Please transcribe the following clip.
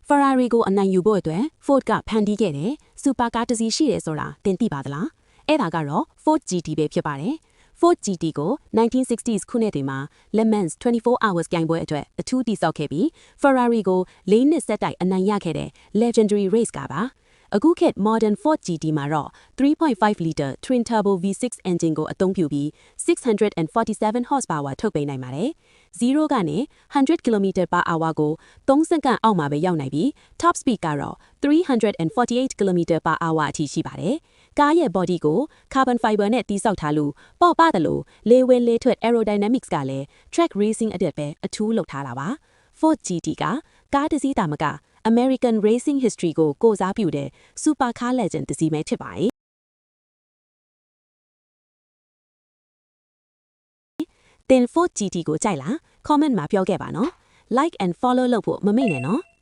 Ferrari ကိုအနိုင်ယူဖို့အတွက် Ford ကဖန်တီးခဲ့တဲ့ Super ကားတစ်စီးရှိတယ်ဆိုတာတင်သိပါသလား။အဲ့ဒါကတော့ Ford GT ပဲဖြစ်ပါတယ်။ Ford GT ကို 1960s ခုနှစ်တွေမှာ Le Mans 24 hours ပြိုင်ပွဲအတွက်အထူးတည်ဆောက်ခဲ့ပြီး Ferrari ကို၄နှစ်ဆက်တိုက်အနိုင်ရခဲ့တဲ့ Legendary Race ကားပါ။အခုခေတ် Modern Ford GT မှာတော့ 3.5 liter Twin Turbo V6 engine ကိုအသုံးပြုပြီး647 horsepower ထုတ်ပေးနိုင်ပါတယ်။ 0ကနေ100 km/h ကို3စက္ကန့်အောက်မှာပဲရောက်နိုင်ပြီး top speed ကတော့ 348 km/h အထိရှိပါတယ်။ကားရဲ့ body ကို carbon fiber နဲ့တိစောက်ထားလို့ပေါ့ပါတယ်လို့လေဝင်လေထွက် aerodynamics ကလည်း track racing အတွက်ပဲအထူးလုပ်ထားတာပါ။ Ford GT ကကားတစ်စီးတာမက American Racing History ကိုစားပြုတဲ့ Super Car Legend တစ်စီးပဲဖြစ်ပါတယ်။တင် Ford GT ကိုကြိုက်လား comment မှာပြောခဲ့ပါနော်။ Like and follow လုပ်ဖို့မမေ့နဲ့နော်။